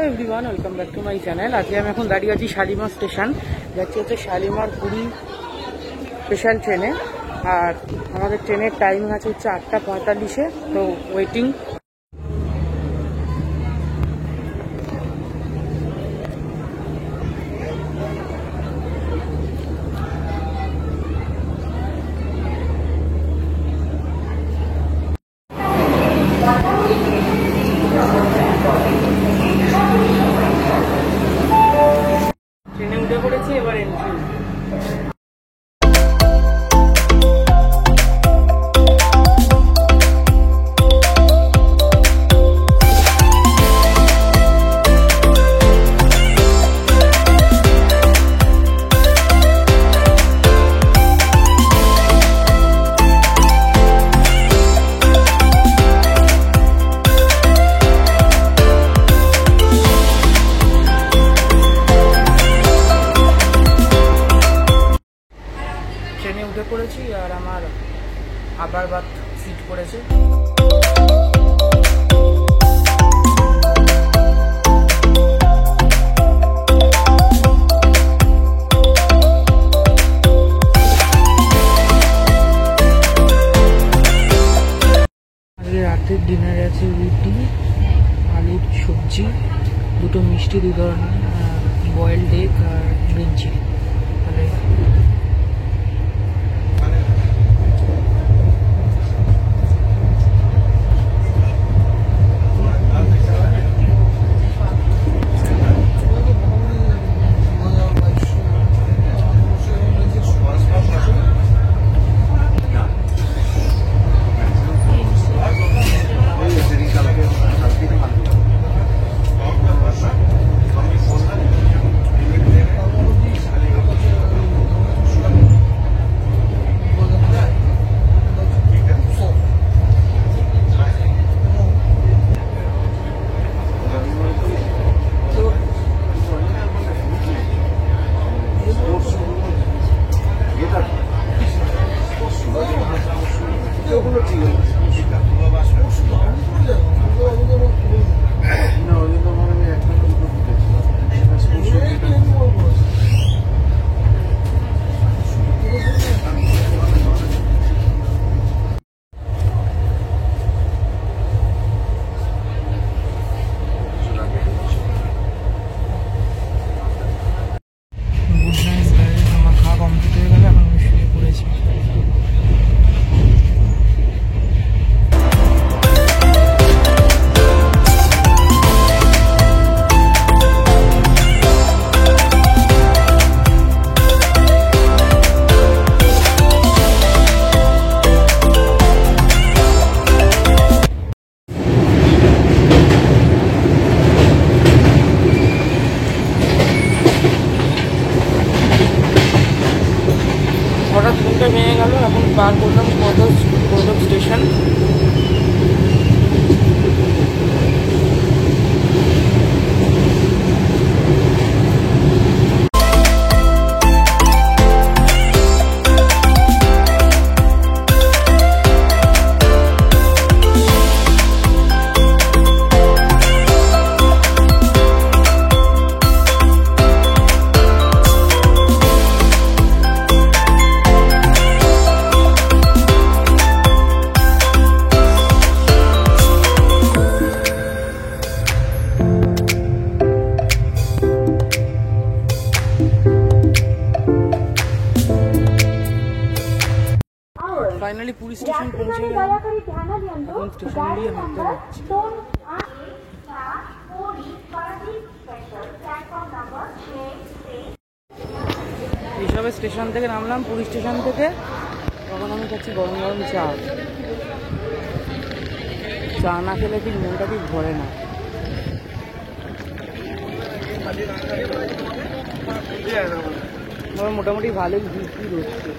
Everyone, welcome back to my channel. আজকে আমি এখন দাঁড়িয়ে আছি শালিমার স্টেশন, যাচ্ছি হচ্ছে শালিমার পুরী স্পেশাল ট্রেনে। আর আমাদের ট্রেনের টাইমিং আছে হচ্ছে 8:45, তো ওয়েটিং। ট্রেনে উঠে পড়েছি, এবার এন্ট্রি। ট্রেনে উঠে পড়েছি আর আমার আবার সিট পড়েছে। আজকে রাতের ডিনারে আছে রুটি, আলুর সবজি, দুটো মিষ্টি, 2 ধরনের বয়েলড এগ আর গ্রিন চিলি। হঠাৎ ঘুমটা ভেঙে গেল। এখন পার করলাম কদক স্টেশন। ফাইনালি পুরী স্টেশন পৌঁছে গেলাম। এখন স্টেশন দিয়ে হাঁটতে যাচ্ছি। এইসবে স্টেশন থেকে নামলাম, পুরী স্টেশন থেকে। তখন আমি খাচ্ছি গরম গরম চা। চা না খেলে ঠিক মনটা ঠিক ভরে না। মোটামুটি ভালোই বিক্রি হচ্ছে।